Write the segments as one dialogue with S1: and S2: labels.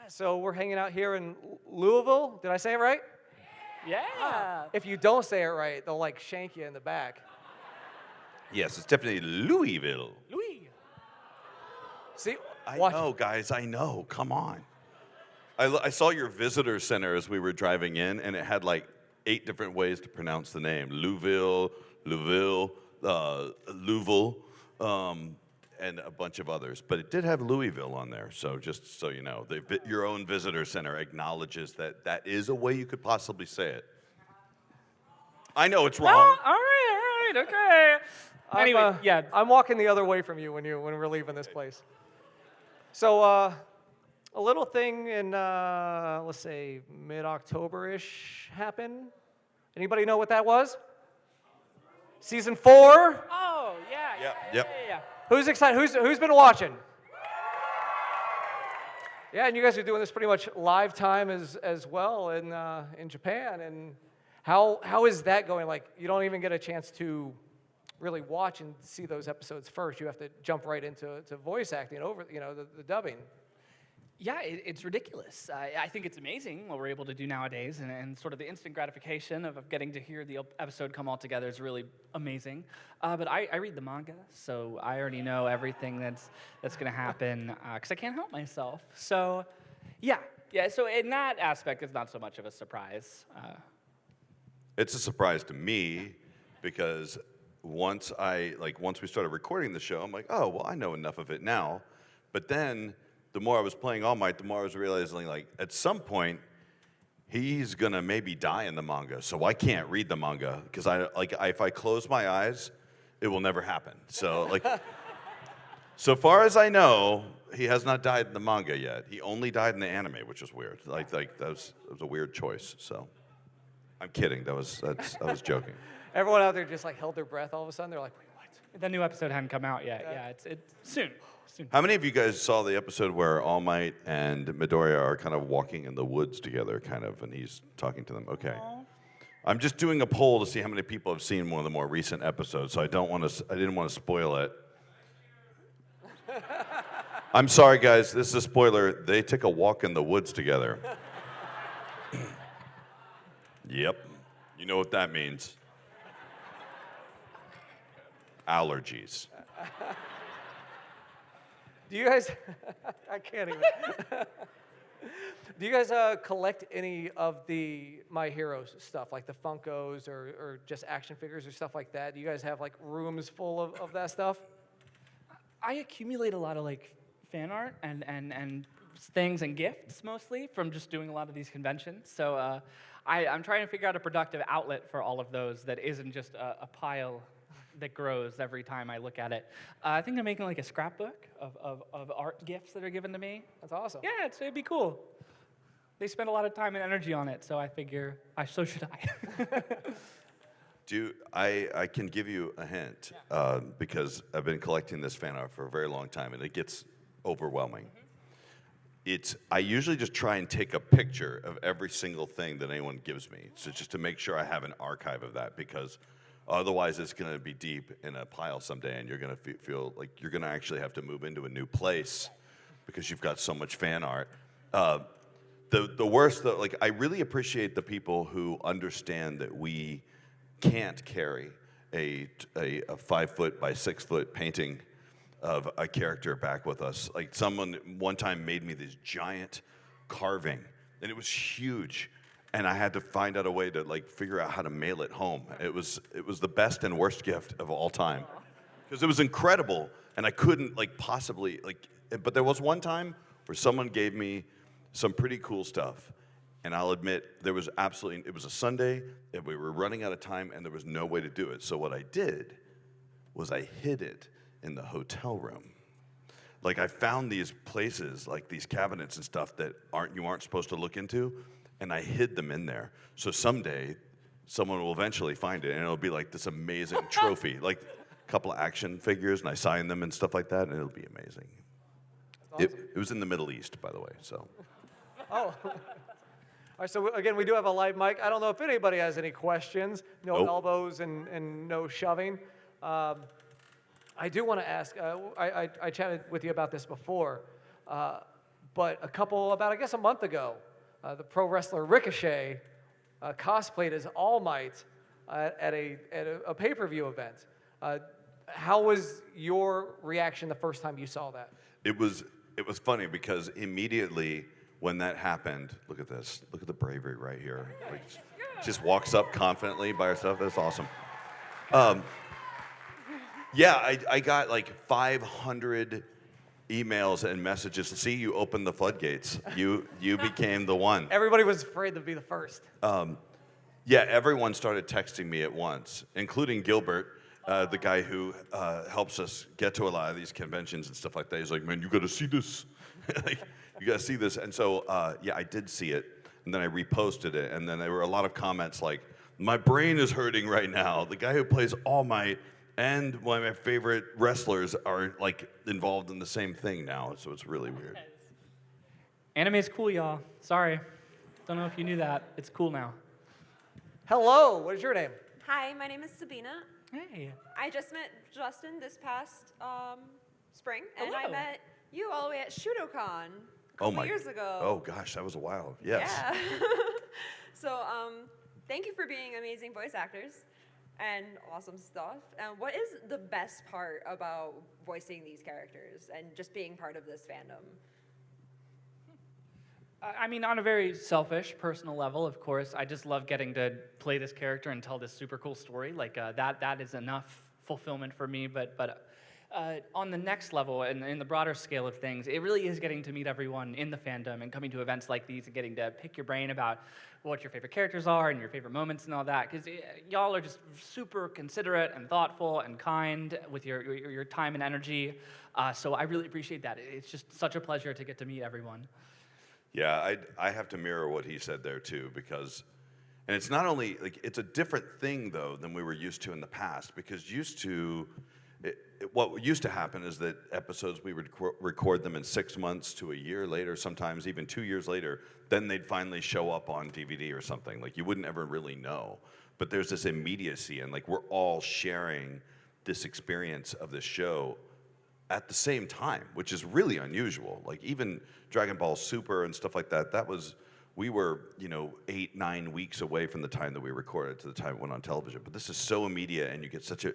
S1: So we're hanging out here in Louisville. Did I say it right?
S2: Yeah.
S1: If you don't say it right, they'll like shank you in the back.
S3: Yes, it's definitely Louisville.
S2: Louis.
S1: See,
S3: I
S1: watch.
S3: know, guys. I know. Come on. I saw your visitor center as we were driving in, and it had like 8 different ways to pronounce the name: Louisville, Louisville, and a bunch of others. But it did have Louisville on there. So just so you know, your own visitor center acknowledges that that is a way you could possibly say it. I know it's wrong.
S2: Oh, all right, okay. Anyway, yeah.
S1: I'm walking the other way from you when we're leaving this place. So a little thing in let's say mid-October-ish happened. Anybody know what that was? Season 4.
S2: Oh, yeah.
S3: Yep.
S1: Who's excited? Who's been watching? Yeah, and you guys are doing this pretty much live time as well in Japan. And how is that going? Like, you don't even get a chance to really watch and see those episodes first. You have to jump right into voice acting over, the dubbing.
S2: Yeah, it's ridiculous. I think it's amazing what we're able to do nowadays, and sort of the instant gratification of getting to hear the episode come all together is really amazing. But I read the manga, so I already know everything that's going to happen because I can't help myself. So, yeah. So in that aspect, it's not so much of a surprise.
S3: It's a surprise to me because once we started recording the show, I'm like, oh, well, I know enough of it now. But then the more I was playing All Might, the more I was realizing, like, at some point, he's gonna maybe die in the manga, so I can't read the manga because if I close my eyes, it will never happen. So like, so far as I know, he has not died in the manga yet. He only died in the anime, which is weird. Like that was a weird choice. So I'm kidding. I was joking.
S1: Everyone out there just like held their breath all of a sudden. They're like, wait, what?
S2: The new episode hadn't come out yet. Yeah, it's soon.
S3: How many of you guys saw the episode where All Might and Midoriya are kind of walking in the woods together, and he's talking to them? Okay.
S2: Aww.
S3: I'm just doing a poll to see how many people have seen one of the more recent episodes, so I didn't want to spoil it. I'm sorry, guys. This is a spoiler. They took a walk in the woods together. Yep. You know what that means. Allergies.
S1: Do you guys? I can't even. Do you guys collect any of the My Heroes stuff, like the Funkos or just action figures or stuff like that? Do you guys have like rooms full of that stuff?
S2: I accumulate a lot of like fan art and things and gifts mostly from just doing a lot of these conventions. So I'm trying to figure out a productive outlet for all of those that isn't just a pile that grows every time I look at it. I think I'm making like a scrapbook of art gifts that are given to me.
S1: That's awesome.
S2: Yeah, it'd be cool. They spend a lot of time and energy on it, so I figure so should I.
S3: I can give you a hint because I've been collecting this fan art for a very long time, and it gets overwhelming. I usually just try and take a picture of every single thing that anyone gives me, so just to make sure I have an archive of that, because otherwise it's going to be deep in a pile someday, and you're going to feel like you're going to actually have to move into a new place because you've got so much fan art. The worst, though, like, I really appreciate the people who understand that we can't carry a 5-foot by 6-foot painting of a character back with us. Like, someone one time made me this giant carving, and it was huge, and I had to find out a way to like figure out how to mail it home. It was the best and worst gift of all time because it was incredible, and I couldn't possibly. But there was one time where someone gave me some pretty cool stuff, and I'll admit it was a Sunday, and we were running out of time, and there was no way to do it. So what I did was I hid it in the hotel room. Like, I found these places, like these cabinets and stuff that you aren't supposed to look into, and I hid them in there. So someday, someone will eventually find it, and it'll be like this amazing trophy, like a couple of action figures, and I sign them and stuff like that, and it'll be amazing. Awesome. It was in the Middle East, by the way, so.
S1: Oh. All right, so again, we do have a live mic. I don't know if anybody has any questions. No elbows and no shoving. I do want to ask, I chatted with you about this before. but about, I guess, a month ago, the pro wrestler Ricochet cosplayed as All Might at a pay-per-view event. How was your reaction the first time you saw that?
S3: It was funny because immediately when that happened, look at this. Look at the bravery right here. Like, just walks up confidently by herself. That's awesome. Yeah, I got like 500 emails and messages. See, you opened the floodgates. You became the one.
S1: Everybody was afraid to be the first.
S3: Yeah, everyone started texting me at once, including Gilbert, the guy who helps us get to a lot of these conventions and stuff like that. He's like, man, you got to see this. Like, you got to see this. And so, yeah, I did see it. And then I reposted it. And then there were a lot of comments like, my brain is hurting right now. The guy who plays All Might and one of my favorite wrestlers are like involved in the same thing now. So it's really weird.
S2: Anime is cool, y'all. Sorry. Don't know if you knew that. It's cool now.
S1: Hello, what is your name?
S4: Hi, my name is Sabina.
S2: Hey.
S4: I just met Justin this past spring, and I
S2: Hello.
S4: met you all the way at Shudokan a
S3: Oh
S4: couple
S3: my.
S4: years ago.
S3: Oh gosh, that was a while. Yes.
S4: Yeah. So, thank you for being amazing voice actors and awesome stuff. And what is the best part about voicing these characters and just being part of this fandom?
S2: I mean, on a very selfish, personal level, of course, I just love getting to play this character and tell this super cool story. Like, that is enough fulfillment for me. But on the next level and in the broader scale of things, it really is getting to meet everyone in the fandom and coming to events like these and getting to pick your brain about what your favorite characters are and your favorite moments and all that. Because y'all are just super considerate and thoughtful and kind with your time and energy. So I really appreciate that. It's just such a pleasure to get to meet everyone.
S3: Yeah, I have to mirror what he said there too, because, and it's not only, like, it's a different thing though than we were used to in the past, because what used to happen is that episodes, we would record them in 6 months to a year later, sometimes even 2 years later, then they'd finally show up on DVD or something. Like, you wouldn't ever really know. But there's this immediacy, and like, we're all sharing this experience of this show at the same time, which is really unusual. Like, even Dragon Ball Super and stuff like that, we were, 8-9 weeks away from the time that we recorded to the time it went on television. But this is so immediate, and you get such a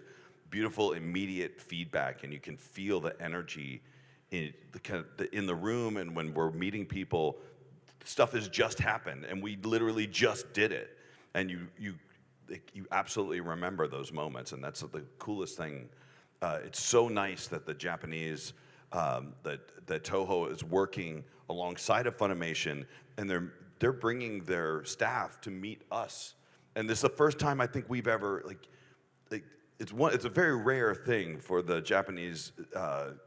S3: beautiful immediate feedback, and you can feel the energy in the room, and when we're meeting people, stuff has just happened, and we literally just did it, and you absolutely remember those moments, and that's the coolest thing. It's so nice that the Japanese, that Toho is working alongside of Funimation, and they're bringing their staff to meet us, and this is the first time I think we've ever it's a very rare thing for the Japanese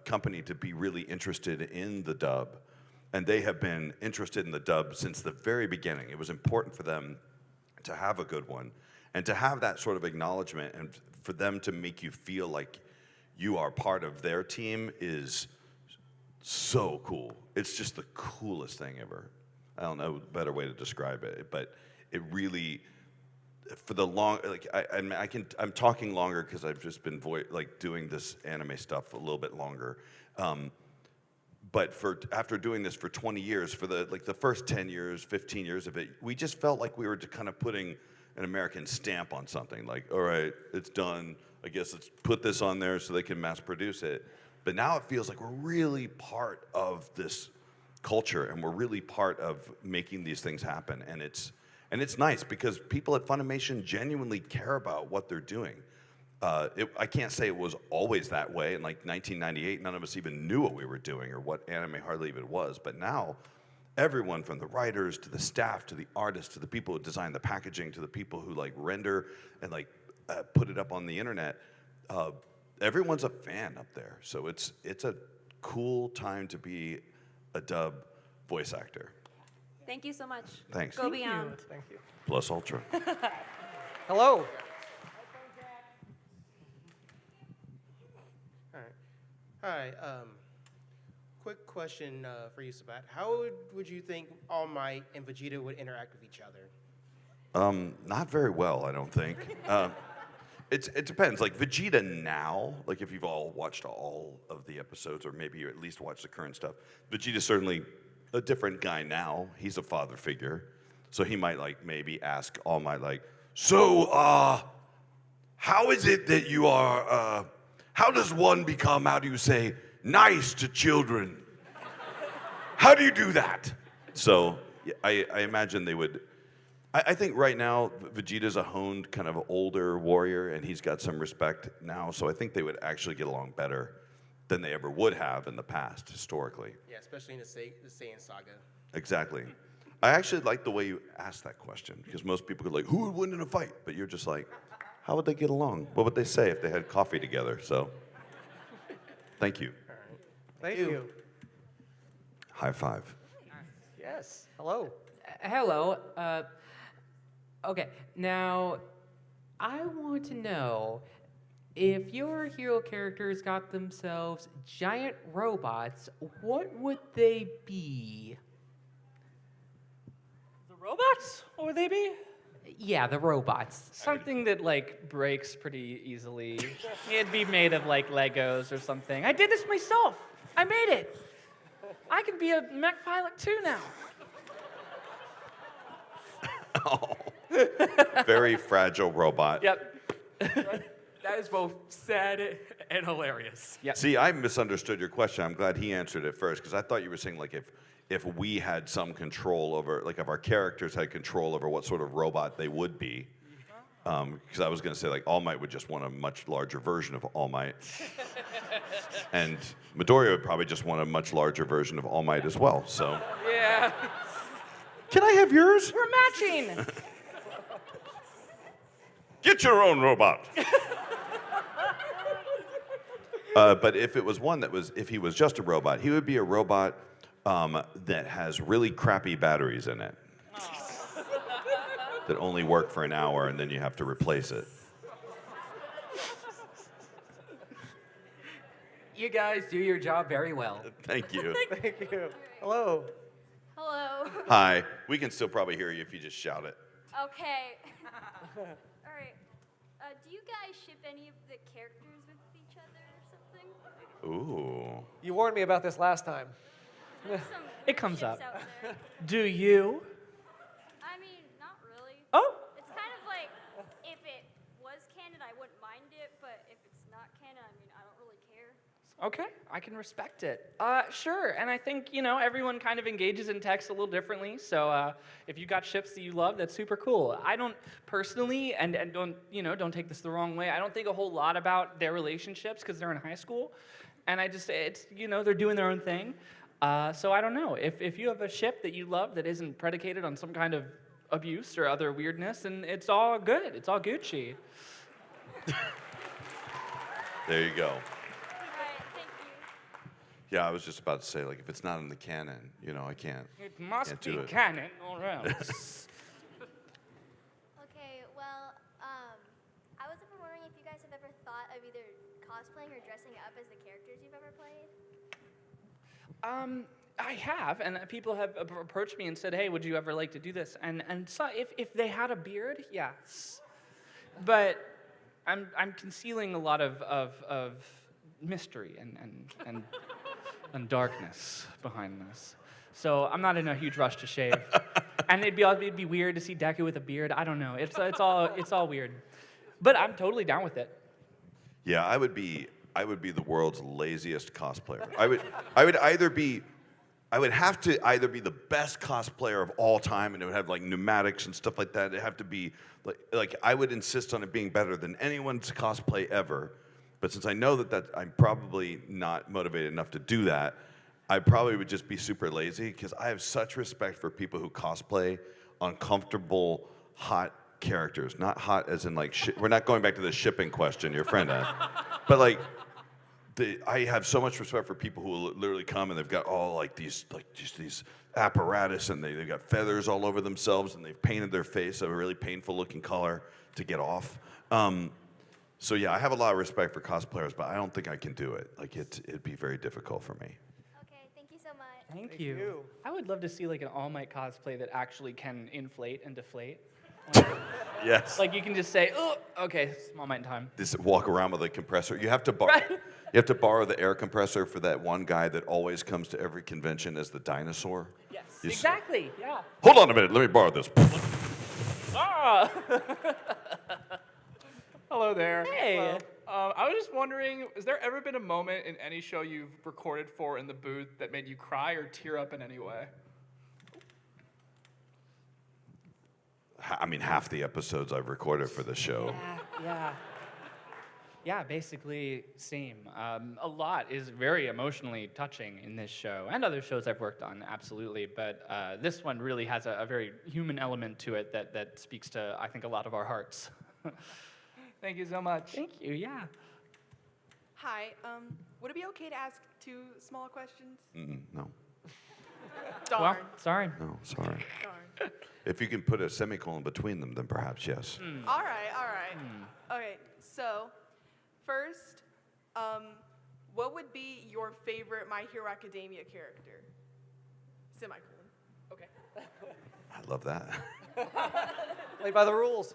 S3: company to be really interested in the dub, and they have been interested in the dub since the very beginning. It was important for them to have a good one, and to have that sort of acknowledgement, and for them to make you feel like you are part of their team is so cool. It's just the coolest thing ever. I don't know a better way to describe it, but it really, for the long, like I'm talking longer because I've just been doing this anime stuff a little bit longer. But after doing this for 20 years, for the first 10 years, 15 years of it, we just felt like we were kind of putting an American stamp on something. Like, all right, it's done. I guess let's put this on there so they can mass produce it. But now it feels like we're really part of this culture, and we're really part of making these things happen. And it's nice because people at Funimation genuinely care about what they're doing. I can't say it was always that way. In like 1998, none of us even knew what we were doing or what anime hardly even was. But now, everyone from the writers to the staff to the artists to the people who design the packaging to the people who render and put it up on the internet, everyone's a fan up there. So it's a cool time to be a dub voice actor.
S4: Thank you so much.
S3: Thanks.
S4: Go beyond.
S1: Thank you.
S3: Plus Ultra.
S1: Hello.
S5: All right. Hi. Quick question for you, Sabat. How would you think All Might and Vegeta would interact with each other?
S3: Not very well, I don't think. It depends. Like Vegeta now, like if you've all watched all of the episodes, or maybe you at least watched the current stuff, Vegeta certainly a different guy now. He's a father figure. So he might like maybe ask All Might like, so how is it that you are, how does one become, how do you say, nice to children? How do you do that? So I imagine they would, I think right now Vegeta's a honed kind of older warrior and he's got some respect now. So I think they would actually get along better than they ever would have in the past, historically.
S5: Yeah, especially in the Saiyan saga.
S3: Exactly. I actually like the way you asked that question because most people go like, who would win in a fight? But you're just like, how would they get along? What would they say if they had coffee together? So, thank you.
S1: Thank you.
S3: High five.
S1: Yes. Hello.
S6: Hello. Okay, now I want to know if your hero characters got themselves giant robots, what would they be?
S2: The robots? What would they be?
S6: Yeah, the robots.
S2: Something that like breaks pretty easily. It'd be made of like Legos or something. I did this myself. I made it. I can be a mech pilot too now.
S3: Very fragile robot.
S2: Yep.
S6: That is both sad and hilarious.
S2: Yep.
S3: See, I misunderstood your question. I'm glad he answered it first because I thought you were saying like if we had some control over, like if our characters had control over what sort of robot they would be. Because I was going to say like All Might would just want a much larger version of All Might. And Midoriya would probably just want a much larger version of All Might as well. So
S2: Yeah.
S3: can I have yours?
S2: We're matching.
S3: Get your own robot. But if it was one that was, if he was just a robot, he would be a robot that has really crappy batteries in it. That only work for an hour and then you have to replace it.
S6: You guys do your job very well.
S3: Thank you.
S1: Thank you. Hello.
S7: Hello.
S3: Hi. We can still probably hear you if you just shout it.
S7: Okay. All right. Do you guys ship any of the characters with each other or something?
S3: Ooh.
S1: You warned me about this last time.
S7: Some
S2: It comes
S7: ships
S2: up.
S7: out there.
S2: Do you?
S7: I mean, not really.
S2: Oh.
S7: It's kind of like if it was canon, I wouldn't mind it, but if it's not canon, I mean, I don't really care.
S2: Okay, I can respect it. Sure, and I think, you know, everyone kind of engages in text a little differently, so if you got ships that you love, that's super cool. I don't personally, and don't, you know, don't take this the wrong way, I don't think a whole lot about their relationships because they're in high school, and I just, it's, you know, they're doing their own thing. So I don't know, if you have a ship that you love that isn't predicated on some kind of abuse or other weirdness, then it's all good, it's all Gucci.
S3: There you go.
S7: All right, thank you.
S3: Yeah, I was just about to say, like, if it's not in the canon, you know, I can't.
S2: It must
S3: Can't
S2: be
S3: do it.
S2: canon or else.
S7: Okay, well, I was ever wondering if you guys have ever thought of either cosplaying or dressing up as the characters you've ever played.
S2: I have, and people have approached me and said, "Hey, would you ever like to do this?" And so if they had a beard, yes, but I'm concealing a lot of mystery and darkness behind this, so I'm not in a huge rush to shave. And it'd be weird to see Deku with a beard. I don't know. It's all weird, but I'm totally down with it.
S3: Yeah, I would be the world's laziest cosplayer. I would have to either be the best cosplayer of all time, and it would have like pneumatics and stuff like that. It'd have to be like I would insist on it being better than anyone's cosplay ever. But since I know that I'm probably not motivated enough to do that, I probably would just be super lazy because I have such respect for people who cosplay uncomfortable, hot characters. Not hot as in like we're not going back to the shipping question your friend had, but like. I have so much respect for people who will literally come and they've got all like these apparatus and they've got feathers all over themselves and they've painted their face a really painful looking color to get off. So yeah, I have a lot of respect for cosplayers, but I don't think I can do it. Like it'd be very difficult for me.
S7: Okay, thank you so much.
S2: Thank you. I would love to see like an All Might cosplay that actually can inflate and deflate. Like,
S3: Yes.
S2: like you can just say, "Oh, okay, it's All Might time."
S3: This walk around with a compressor. You have to borrow.
S2: Right.
S3: You You have to borrow the air compressor for that one guy that always comes to every convention as the dinosaur.
S2: Yes,
S3: You s-
S2: exactly. Yeah.
S3: Hold on a minute, let me borrow this.
S2: Ah.
S6: Hello there.
S2: Hey.
S6: Hello. I was just wondering, has there ever been a moment in any show you've recorded for in the booth that made you cry or tear up in any way?
S3: I mean, half the episodes I've recorded for the show.
S2: Yeah. Yeah, basically same. A lot is very emotionally touching in this show and other shows I've worked on, absolutely. But this one really has a very human element to it that speaks to, I think, a lot of our hearts.
S6: Thank you so much.
S2: Thank you, yeah.
S8: Hi, would it be okay to ask 2 small questions?
S3: No,
S8: Darn,
S2: Well, sorry.
S3: no, sorry.
S8: darn.
S3: If you can put a semicolon between them, then perhaps yes.
S8: All right, all right. Okay, so first, what would be your favorite My Hero Academia character? Semicolon.
S2: Okay.
S3: I love that.
S1: Play by the rules.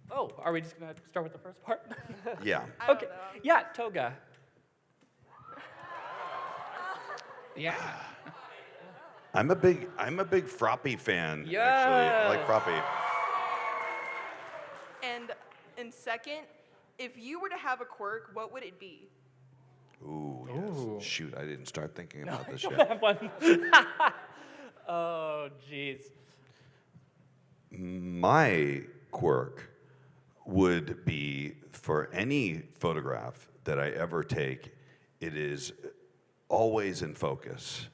S2: Oh, are we just gonna start with the first part?
S3: Yeah.
S8: I don't
S2: Okay.
S8: know.
S2: Yeah, Toga. Yeah.
S3: I'm a big Froppy fan. Actually, I like
S2: Yeah.
S3: Froppy.
S8: And second, if you were to have a quirk, what would it be?
S3: Ooh, yes. Shoot, I didn't start thinking about this
S2: Don't
S3: yet.
S2: have one. Oh, jeez.
S3: My quirk would be for any photograph that I ever take, it is always in focus.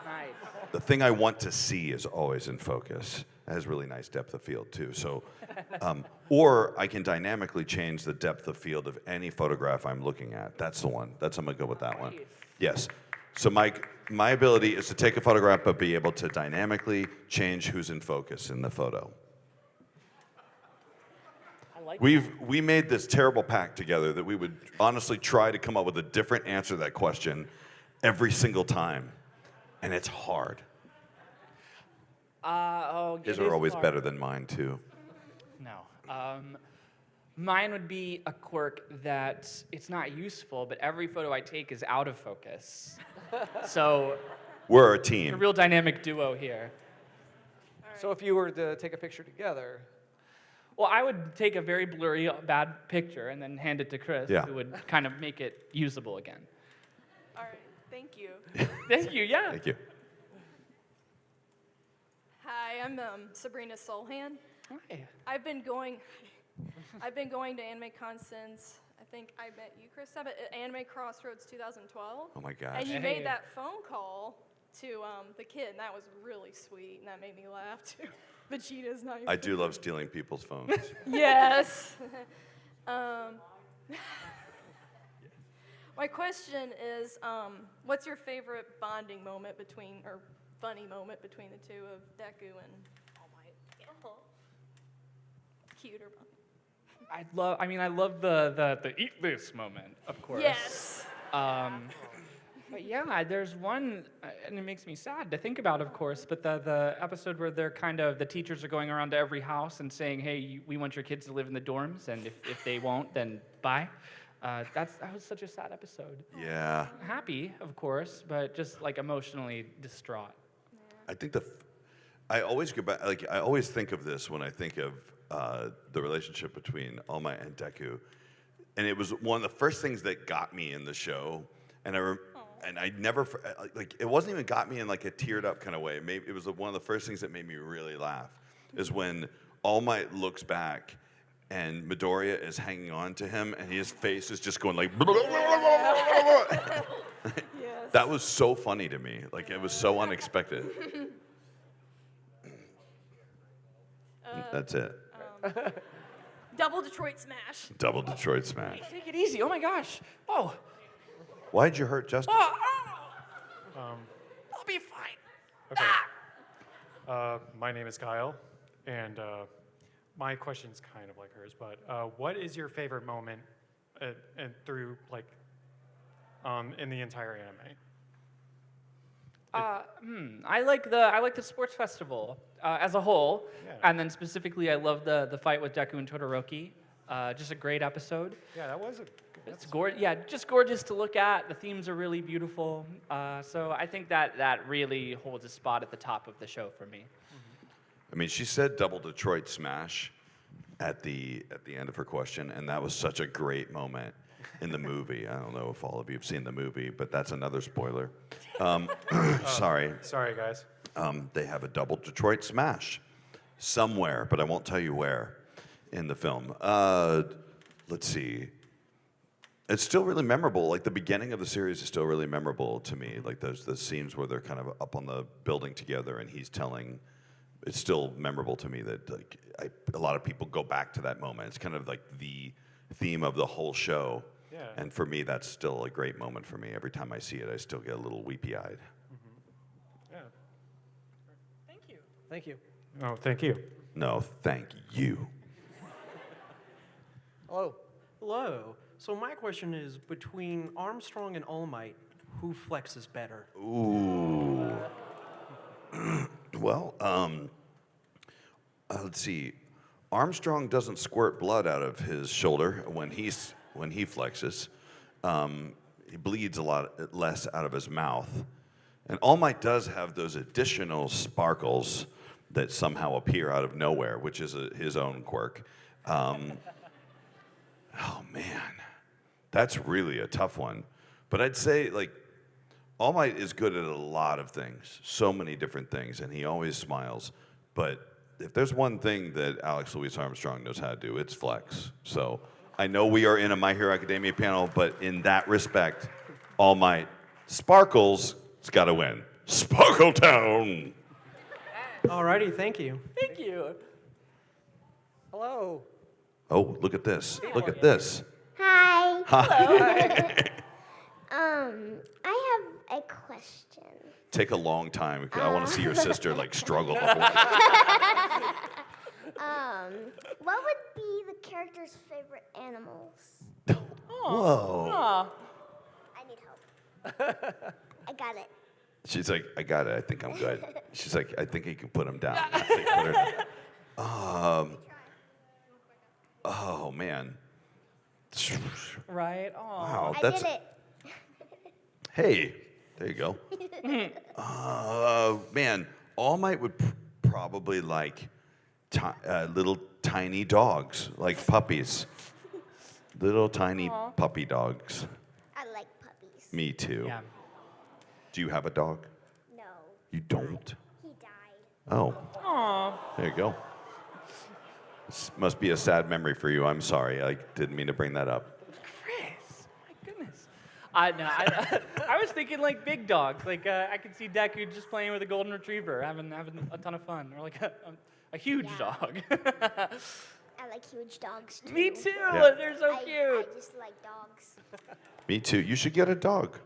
S2: Nice.
S3: The thing I want to see is always in focus. It has really nice depth of field too. So, or I can dynamically change the depth of field of any photograph I'm looking at. That's the one. I'm gonna go with that one.
S2: Nice.
S3: Yes. So my ability is to take a photograph but be able to dynamically change who's in focus in the photo.
S2: I like
S3: We made this terrible pact together that we would honestly try to come up with a different answer to that question every single time, and it's hard. His
S2: it
S3: are
S2: is
S3: always
S2: hard.
S3: better than mine too.
S2: No. Mine would be a quirk that it's not useful, but every photo I take is out of focus. So,
S3: We're a
S2: a
S3: team.
S2: real dynamic duo here.
S1: So if you were to take a picture together,
S2: Well, I would take a very blurry, bad picture and then hand it to Chris,
S3: Yeah.
S2: who would kind of make it usable again.
S8: All right, thank you.
S2: Thank you, yeah.
S3: Thank you.
S7: Hi, I'm Sabrina Solhan.
S2: Hi.
S7: I've been going to Anime Con since I think I met you, Chris Sabat, at Anime Crossroads 2012.
S3: Oh my gosh.
S7: And you
S2: Hey.
S7: made that phone call to the kid, and that was really sweet, and that made me laugh too. Vegeta's not your
S3: I do love stealing people's phones.
S7: Yes. My question is, what's your favorite bonding moment between, or funny moment between the two of Deku and All Might? Cute or funny?
S2: I love the eat this moment, of course.
S7: Yes.
S2: But yeah, there's one, and it makes me sad to think about, of course, but the episode where the teachers are going around to every house and saying, hey, we want your kids to live in the dorms, and if they won't, then bye. That was such a sad episode.
S3: Yeah.
S2: Happy, of course, but just like emotionally distraught.
S3: I think I always go back, like, I always think of this when I think of the relationship between All Might and Deku. And it was one of the first things that got me in the show. And I never, like, it wasn't even got me in like a teared up kind of way. Maybe it was one of the first things that made me really laugh is when All Might looks back and Midoriya is hanging on to him and his face is just going like,
S7: Yes.
S3: that was so funny to me. Like, it was so unexpected. That's it.
S7: Double Detroit Smash.
S3: Double Detroit Smash.
S2: Take it easy. Oh my gosh. Oh.
S3: Why'd you hurt Justin?
S2: I'll be fine.
S9: Okay. My name is Kyle, and my question's kind of like hers, but what is your favorite moment and through, like, in the entire anime?
S2: I like the sports festival as a whole,
S9: Yeah.
S2: and then specifically, I love the fight with Deku and Todoroki. Just a great episode.
S9: Yeah, that was
S2: It's gorgeous. Yeah, just gorgeous to look at. The themes are really beautiful. So I think that really holds a spot at the top of the show for me.
S3: I mean, she said double Detroit smash at the end of her question, and that was such a great moment in the movie. I don't know if all of you have seen the movie, but that's another spoiler. Sorry.
S9: Sorry, guys.
S3: They have a double Detroit smash somewhere, but I won't tell you where in the film. Let's see. It's still really memorable. Like the beginning of the series is still really memorable to me. Like there's the scenes where they're kind of up on the building together, and he's telling. It's still memorable to me that like a lot of people go back to that moment. It's kind of like the theme of the whole show.
S9: Yeah.
S3: And for me, that's still a great moment for me. Every time I see it, I still get a little weepy-eyed.
S9: Yeah.
S2: Thank you.
S1: Thank you.
S9: Oh, thank you.
S3: No, thank you.
S1: Hello.
S10: Hello. So my question is, between Armstrong and All Might, who flexes better?
S3: Ooh. Well, let's see. Armstrong doesn't squirt blood out of his shoulder when he flexes. He bleeds a lot less out of his mouth. And All Might does have those additional sparkles that somehow appear out of nowhere, which is his own quirk. Oh man, that's really a tough one. But I'd say like All Might is good at a lot of things, so many different things, and he always smiles. But if there's one thing that Alex Louis Armstrong knows how to do, it's flex. So I know we are in a My Hero Academia panel, but in that respect, All Might. Sparkles, it's got to win. Sparkle Town!
S10: Alrighty, thank you.
S2: Thank you.
S1: Hello.
S3: Oh, look at this. Look at this.
S11: Hi.
S3: Hi.
S11: I have a question.
S3: Take a long time. I want to see your sister like struggle the whole
S11: What would be the character's favorite animals?
S3: Whoa.
S11: I need help. I got it.
S3: She's like, I got it. I think I'm good. She's like, I think you can put him down. I think put her down. Oh man.
S2: Right? Oh.
S3: Wow,
S11: I
S3: that's
S11: did it.
S3: hey. There you go. Man, All Might would probably like little tiny dogs, like puppies. Little tiny puppy dogs.
S11: I like puppies.
S3: Me too.
S2: Yeah.
S3: Do you have a dog?
S11: No,
S3: You don't?
S11: he died.
S3: Oh,
S2: Aw.
S3: there you go. This must be a sad memory for you. I'm sorry. I didn't mean to bring that up.
S2: Chris, my goodness. I was thinking like big dogs. Like I could see Deku just playing with a golden retriever, having a ton of fun, or like a huge dog.
S11: I like huge dogs too.
S2: Me too.
S3: Yeah.
S2: They're so
S11: I
S2: cute.
S11: just like dogs.
S3: Me too. You should get a dog.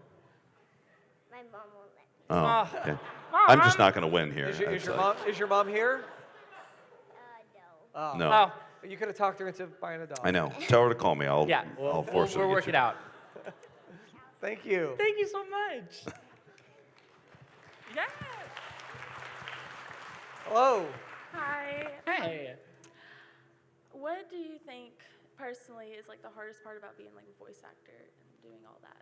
S11: My mom won't let me.
S3: Oh, okay. I'm just not going to win here.
S1: Is
S3: It's
S1: your
S3: like-
S1: mom here?
S11: No.
S1: Oh.
S3: No.
S2: Oh,
S1: You could have talked her into buying a dog.
S3: I know. Tell her to call me. I'll
S2: yeah.
S3: I'll force her.
S2: We'll
S3: to
S2: work
S3: get
S2: it
S3: you.
S2: out.
S1: Thank you.
S2: Thank you so much. Yeah.
S1: Hello.
S12: Hi.
S2: Hey.
S12: What do you think personally is like the hardest part about being like a voice actor and doing all that?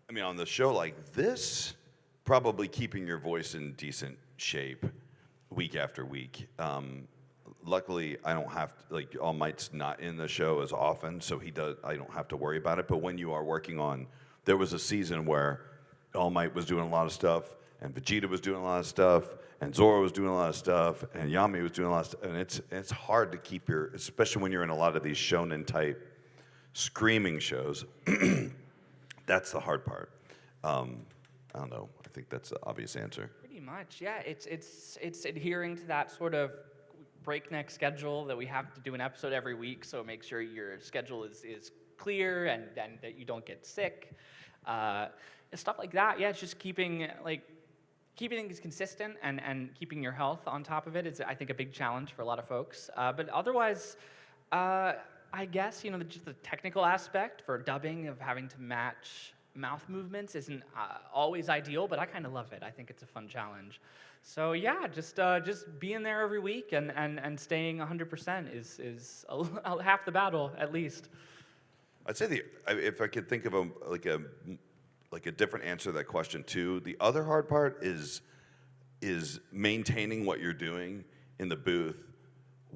S3: I mean, on the show like this, probably keeping your voice in decent shape week after week. Luckily, I don't have to, like, All Might's not in the show as often, so I don't have to worry about it. But when you are working on, there was a season where All Might was doing a lot of stuff, and Vegeta was doing a lot of stuff, and Zoro was doing a lot of stuff, and Yami was doing a lot of stuff, and it's hard to keep especially when you're in a lot of these shonen type screaming shows. That's the hard part. I don't know. I think that's the obvious answer.
S2: Pretty much, yeah. It's adhering to that sort of breakneck schedule that we have to do an episode every week, so make sure your schedule is clear and that you don't get sick. And stuff like that. Yeah, it's just keeping things consistent and keeping your health on top of it is, I think, a big challenge for a lot of folks. But otherwise, I guess, just the technical aspect for dubbing of having to match mouth movements isn't always ideal, but I kind of love it. I think it's a fun challenge. So yeah, just being there every week and staying 100% is half the battle at least.
S3: I'd say if I could think of a different answer to that question too, the other hard part is maintaining what you're doing in the booth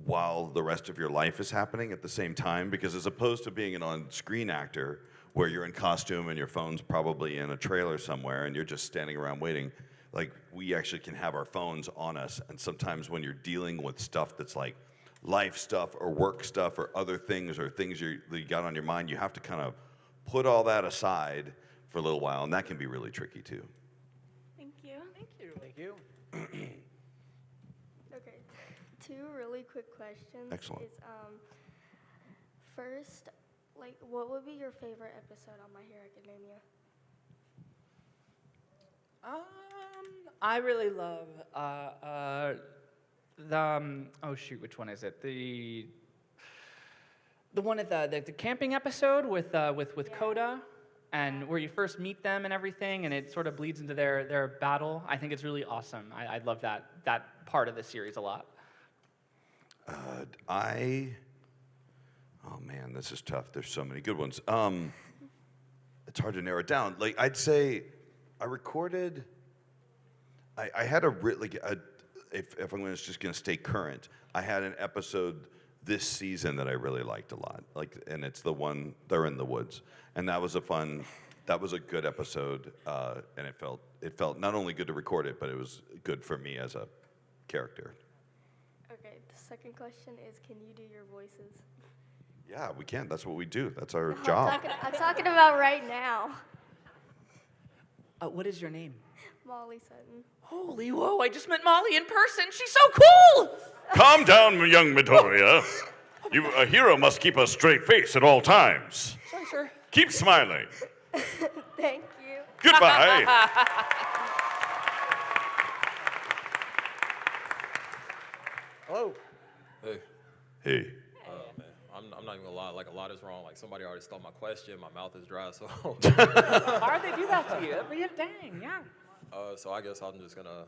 S3: while the rest of your life is happening at the same time, because as opposed to being an on-screen actor where you're in costume and your phone's probably in a trailer somewhere and you're just standing around waiting, like we actually can have our phones on us, and sometimes when you're dealing with stuff that's like life stuff or work stuff or other things or things that you got on your mind, you have to kind of put all that aside for a little while, and that can be really tricky too.
S12: Thank you.
S1: Thank you. Thank you.
S11: Okay, two really quick questions.
S3: Excellent.
S11: Is, first, like, what would be your favorite episode on My Hero Academia?
S2: I really love oh shoot, which one is it? The one at the camping episode with Coda, and where you first meet them and everything, and it sort of bleeds into their battle. I think it's really awesome. I love that part of the series a lot. Oh man, this is tough. There's so many good ones. It's hard to narrow it down. Like I'd say, I recorded. I had if I'm just going to stay current, I had an episode this season that I really liked a lot. And it's the one they're in the woods, and that was a good episode. And it felt not only good to record it, but it was good for me as a character.
S11: Okay, the second question is, can you do your voices?
S3: Yeah, we can. That's what we do. That's our
S11: No,
S3: job.
S11: I'm talking about right now.
S2: What is your name?
S11: Molly Sutton.
S2: Holy whoa, I just met Molly in person. She's so cool!
S13: Calm down, young Midoriya. A hero must keep a straight face at all times.
S2: Sorry, sir.
S13: Keep smiling.
S11: Thank you.
S13: Goodbye.
S1: Hello.
S14: Hey.
S3: Hey.
S14: Man, I'm not even gonna lie. Like a lot is wrong. Like somebody already stole my question. My mouth is dry. So.
S2: How'd they do that to you? Dang, yeah.
S14: So I guess I'm just gonna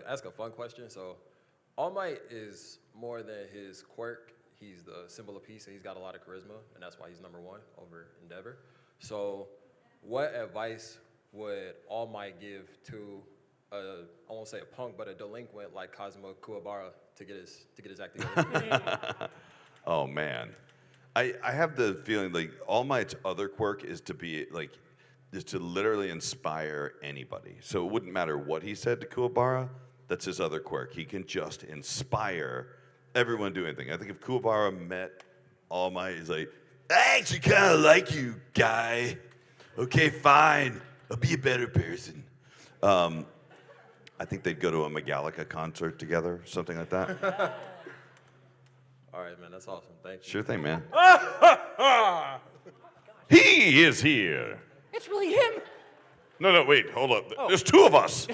S14: ask a fun question. So, All Might is more than his quirk. He's the symbol of peace, and he's got a lot of charisma, and that's why he's #1 over Endeavor. So, what advice would All Might give to I won't say a punk, but a delinquent like Kazuma Kuwabara to get his act together?
S3: Oh man, I have the feeling like All Might's other quirk is to literally inspire anybody. So it wouldn't matter what he said to Kuwabara. That's his other quirk. He can just inspire everyone to do anything. I think if Kuwabara met All Might, he's like, I actually kind of like you, guy. Okay, fine. I'll be a better person. I think they'd go to a Metallica concert together, something like that.
S14: All right, man, that's awesome. Thank you.
S3: Sure thing, man.
S13: He is here.
S2: It's really him.
S13: No, wait, hold up. There's two of us.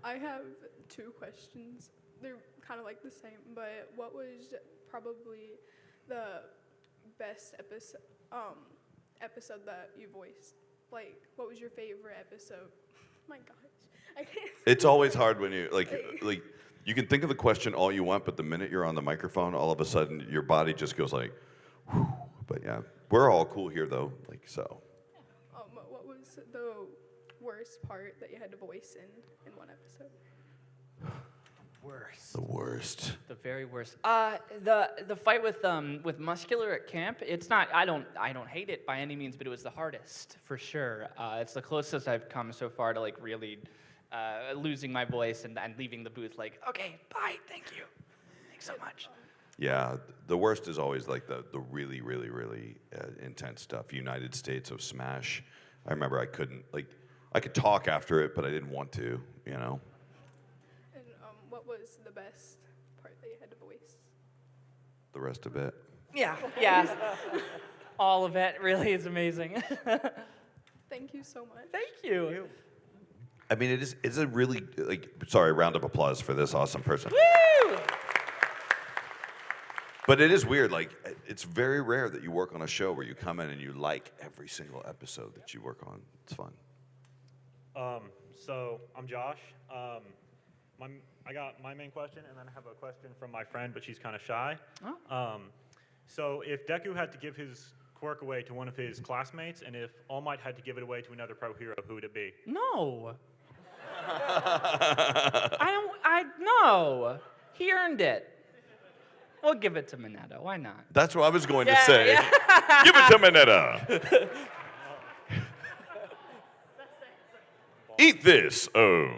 S15: I have two questions. They're kind of like the same, but what was probably the best episode that you voiced? Like, what was your favorite episode? My gosh, I can't.
S3: It's always hard when you like you can think of the question all you want, but the minute you're on the microphone, all of a sudden your body just goes like, whew. But yeah, we're all cool here though, like so.
S15: What was the worst part that you had to voice in one episode?
S1: Worst.
S3: The worst.
S2: The very worst. The fight with Muscular at camp. It's not. I don't hate it by any means, but it was the hardest for sure. It's the closest I've come so far to like really losing my voice and leaving the booth. Like, okay, bye, thank you, thanks so much.
S3: Yeah, the worst is always like the really, really, really intense stuff. United States of Smash. I remember I could talk after it, but I didn't want to, you know.
S15: And what was the best part that you had to voice?
S3: The rest of it.
S2: Yeah. All of it really is amazing.
S15: Thank you so much.
S2: Thank you.
S3: I mean, it's a really round of applause for this awesome person.
S2: Woo!
S3: But it is weird. Like, it's very rare that you work on a show where you come in and you like every single episode that you work on. It's fun.
S16: So I'm Josh. I got my main question, and then I have a question from my friend, but she's kind of shy.
S2: Oh.
S16: So if Deku had to give his quirk away to one of his classmates, and if All Might had to give it away to another pro hero, who would it be?
S2: No. No. He earned it. We'll give it to Mineta. Why not?
S3: That's what I was going to say. Give it to Mineta. Eat this. Oh.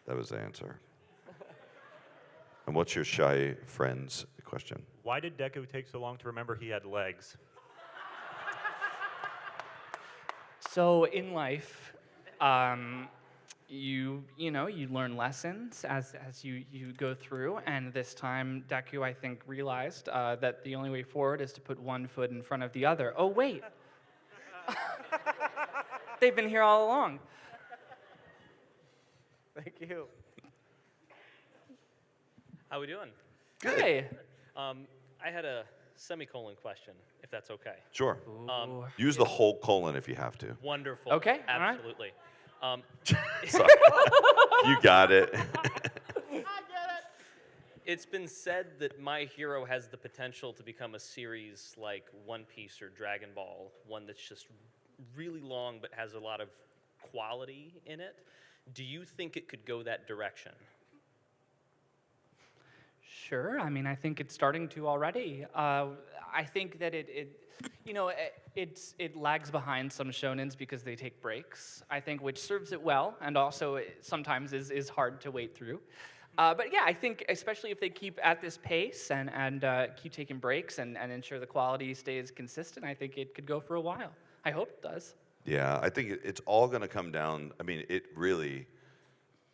S3: That was the answer. And what's your shy friend's question?
S16: Why did Deku take so long to remember he had legs?
S2: So in life, you learn lessons as you go through, and this time Deku, I think, realized that the only way forward is to put one foot in front of the other. Oh wait, they've been here all along.
S1: Thank you.
S17: How we doing?
S3: Good.
S2: Hey.
S17: I had a semicolon question, if that's okay.
S3: Sure. Use the whole colon if you have to.
S17: Wonderful.
S2: Okay, all right.
S17: Absolutely.
S3: Sorry. You got it.
S17: It's been said that My Hero has the potential to become a series like One Piece or Dragon Ball, one that's just really long but has a lot of quality in it. Do you think it could go that direction?
S2: Sure. I mean, I think it's starting to already. I think that it lags behind some shonens because they take breaks, I think, which serves it well, and also it sometimes is hard to wait through. But yeah, I think especially if they keep at this pace and keep taking breaks and ensure the quality stays consistent, I think it could go for a while. I hope it does.
S3: Yeah, I think it's all going to come down. I mean, it really,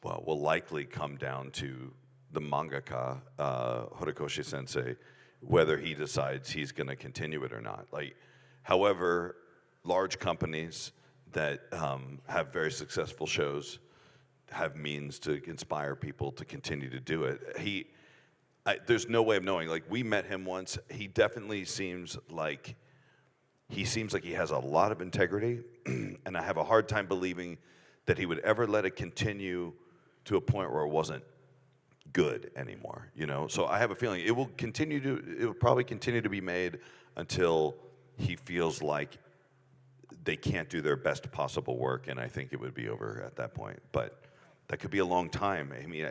S3: will likely come down to the mangaka, Horikoshi Sensei, whether he decides he's going to continue it or not. Like, however, large companies that have very successful shows have means to inspire people to continue to do it. There's no way of knowing. Like, we met him once. He definitely seems like he has a lot of integrity, and I have a hard time believing that he would ever let it continue to a point where it wasn't good anymore, So I have a feeling it will probably continue to be made until he feels like they can't do their best possible work, and I think it would be over at that point. But that could be a long time. I mean,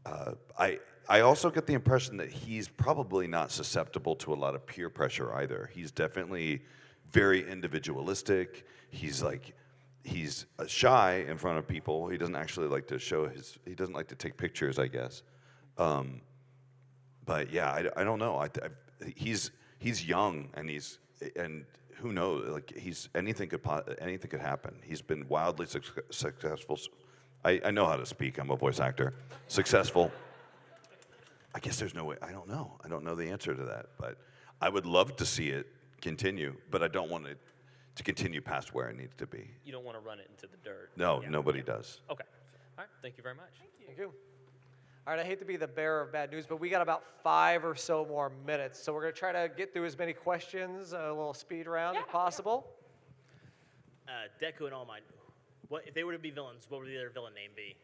S3: I also get the impression that he's probably not susceptible to a lot of peer pressure either. He's definitely very individualistic. He's shy in front of people. He doesn't actually like to he doesn't like to take pictures, I guess. But yeah, I don't know. He's young, and who knows? Like, anything could happen. He's been wildly successful. I know how to speak. I'm a voice actor. Successful. I guess there's no way. I don't know. I don't know the answer to that. But I would love to see it continue, but I don't want it to continue past where it needs to be.
S17: You don't want to run it into the dirt.
S3: No, nobody does.
S17: Okay. All right. Thank you very much.
S1: Thank you. All right, I hate to be the bearer of bad news, but we got about 5 or so more minutes. So we're going to try to get through as many questions, a little speed round if possible.
S18: Deku and All Might. What if they were to be villains? What would their villain name be?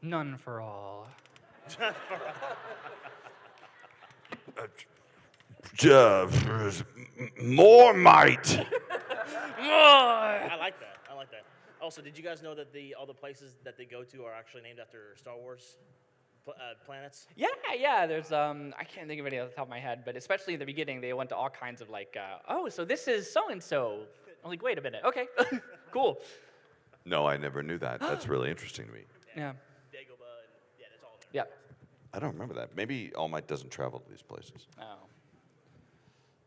S2: None for all.
S3: More might.
S18: I like that. Also, did you guys know that all the places that they go to are actually named after Star Wars planets?
S2: Yeah. There's I can't think of any off the top of my head, but especially in the beginning, they went to all kinds of so this is so and so. I'm like, wait a minute. Okay, cool.
S3: No, I never knew that. That's really interesting to me.
S2: Yeah.
S18: Dagobah, and that's all there.
S2: Yep.
S3: I don't remember that. Maybe All Might doesn't travel to these places.
S2: Oh.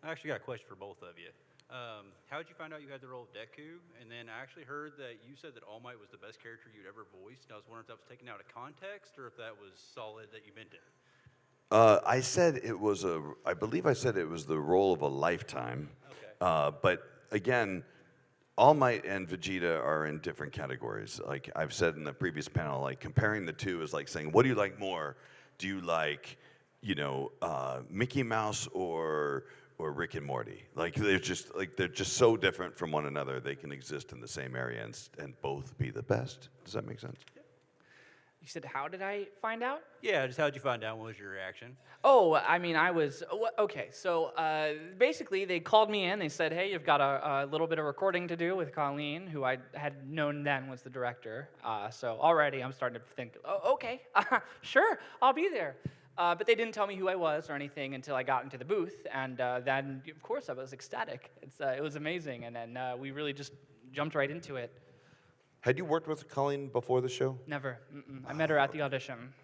S19: I actually got a question for both of you. How did you find out you had the role of Deku? And then I actually heard that you said that All Might was the best character you'd ever voiced. And I was wondering if that was taken out of context or if that was solid that you meant it.
S3: I said it was I believe I said it was the role of a lifetime.
S19: Okay.
S3: But again, All Might and Vegeta are in different categories. Like I've said in the previous panel, like comparing the two is like saying, what do you like more? Do you like, Mickey Mouse or Rick and Morty? Like they're just so different from one another. They can exist in the same area and both be the best. Does that make sense?
S2: You said, how did I find out?
S19: Yeah, just how'd you find out? What was your reaction?
S2: Oh, I mean, okay. So basically, they called me in. They said, hey, you've got a little bit of recording to do with Colleen, who I had known then was the director. So already I'm starting to think, oh, okay, sure, I'll be there. But they didn't tell me who I was or anything until I got into the booth. And then, of course, I was ecstatic. It was amazing. And then we really just jumped right into it.
S3: Had you worked with Colleen before the show?
S2: Never. I met her at the audition.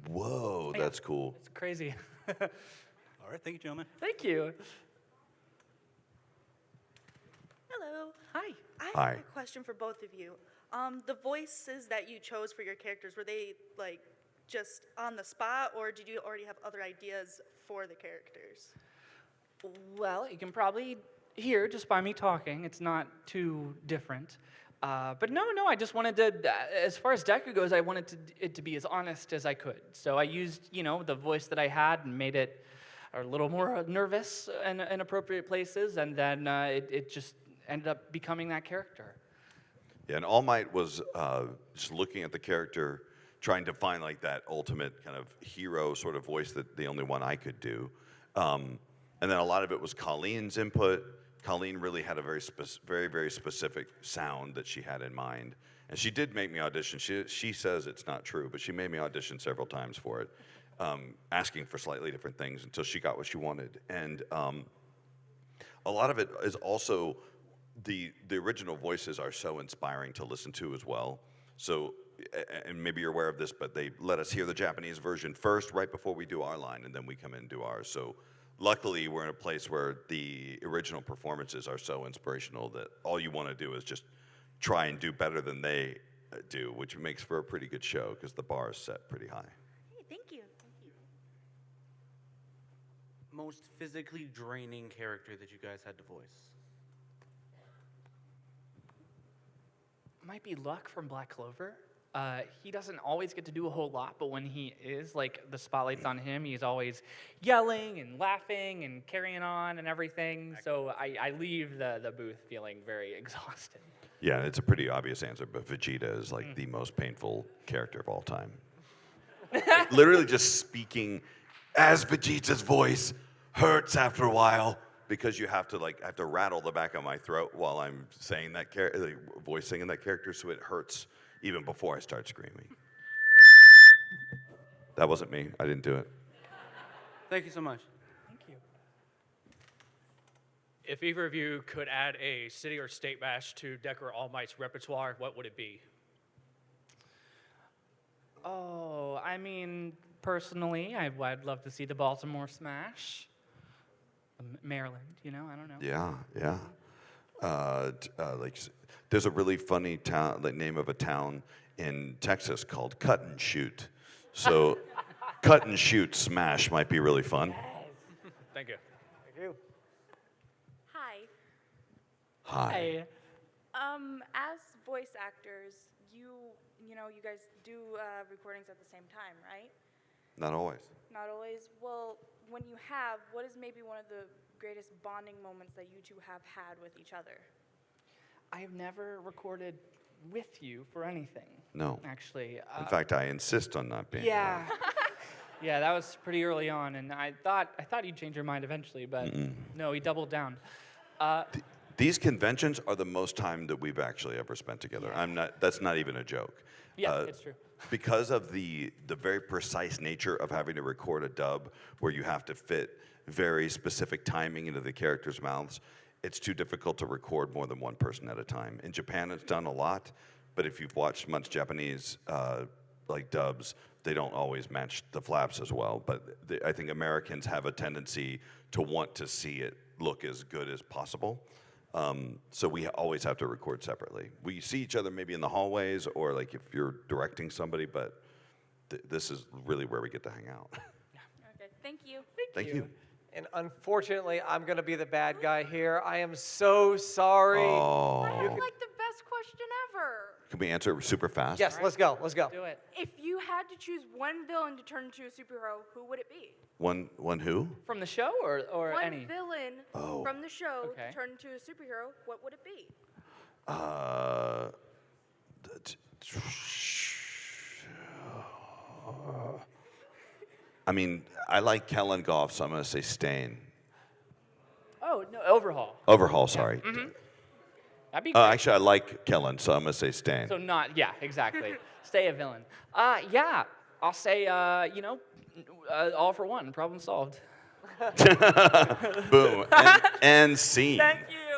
S3: Whoa, that's cool.
S2: It's crazy.
S19: All right, thank you, gentlemen.
S2: Thank you.
S20: Hello.
S2: Hi.
S20: I
S3: Hi.
S20: have a question for both of you. The voices that you chose for your characters, were they like just on the spot, or did you already have other ideas for the characters?
S2: Well, you can probably hear just by me talking. It's not too different. But no, I just wanted to, as far as Deku goes, I wanted it to be as honest as I could. So I used, the voice that I had and made it a little more nervous in appropriate places, and then it just ended up becoming that character.
S3: Yeah, and All Might was just looking at the character, trying to find like that ultimate kind of hero sort of voice that the only one I could do. And then a lot of it was Colleen's input. Colleen really had a very, very specific sound that she had in mind. And she did make me audition. She says it's not true, but she made me audition several times for it, asking for slightly different things until she got what she wanted. And a lot of it is also the original voices are so inspiring to listen to as well. So, and maybe you're aware of this, but they let us hear the Japanese version first right before we do our line, and then we come in and do ours. So luckily, we're in a place where the original performances are so inspirational that all you want to do is just try and do better than they do, which makes for a pretty good show because the bar is set pretty high.
S20: Hey, thank you.
S10: Most physically draining character that you guys had to voice?
S2: Might be Luck from Black Clover. He doesn't always get to do a whole lot, but when he is, like, the spotlight's on him, he's always yelling and laughing and carrying on and everything. So I leave the booth feeling very exhausted.
S3: Yeah, it's a pretty obvious answer, but Vegeta is like the most painful character of all time. Like, literally just speaking as Vegeta's voice hurts after a while because you have to rattle the back of my throat while I'm saying that voicing in that character, so it hurts even before I start screaming. That wasn't me. I didn't do it.
S10: Thank you so much.
S2: Thank you.
S21: If either of you could add a city or state match to Deco All Might's repertoire, what would it be?
S2: Oh, I mean, personally, I'd love to see the Baltimore Smash. Maryland, I don't know.
S3: Yeah. There's a really funny town, name of a town in Texas called Cut and Shoot. So, Cut and Shoot Smash might be really fun.
S21: Thank you.
S10: Thank you.
S20: Hi.
S3: Hi.
S12: As voice actors, you guys do recordings at the same time, right?
S3: Not always.
S12: Not always. Well, when you have, what is maybe one of the greatest bonding moments that you two have had with each other?
S2: I have never recorded with you for anything.
S3: No.
S2: Actually.
S3: In fact, I insist on not being.
S2: Yeah. Yeah, that was pretty early on, and I thought you'd change your mind eventually, but no, he doubled down.
S3: These conventions are the most time that we've actually ever spent together. That's not even a joke.
S2: Yeah, it's true.
S3: Because of the very precise nature of having to record a dub where you have to fit very specific timing into the characters' mouths, it's too difficult to record more than one person at a time. In Japan, it's done a lot, but if you've watched much Japanese dubs, they don't always match the flaps as well. But I think Americans have a tendency to want to see it look as good as possible. So we always have to record separately. We see each other maybe in the hallways or like if you're directing somebody, but this is really where we get to hang out.
S12: Okay, thank you.
S3: Thank you.
S1: And unfortunately, I'm going to be the bad guy here. I am so sorry.
S3: Oh.
S4: I have like the best question ever.
S3: Can we answer super fast?
S1: Yes, let's go. Let's go.
S2: Do it.
S4: If you had to choose one villain to turn into a superhero, who would it be?
S3: One who?
S2: From the show or
S4: One
S2: any?
S4: villain
S3: Oh.
S4: from the show
S2: Okay.
S4: to turn into a superhero, what would it be?
S3: I mean, I like Kellen Goff, so I'm going to say Stain.
S2: Oh, no, Overhaul.
S3: Overhaul, sorry.
S2: Mm-hmm. That'd be great.
S3: Actually, I like Kellen, so I'm going to say Stain.
S2: So not, yeah, exactly. Stay a villain. Yeah, I'll say, all for one, problem solved.
S3: Boom. And scene.
S2: Thank you.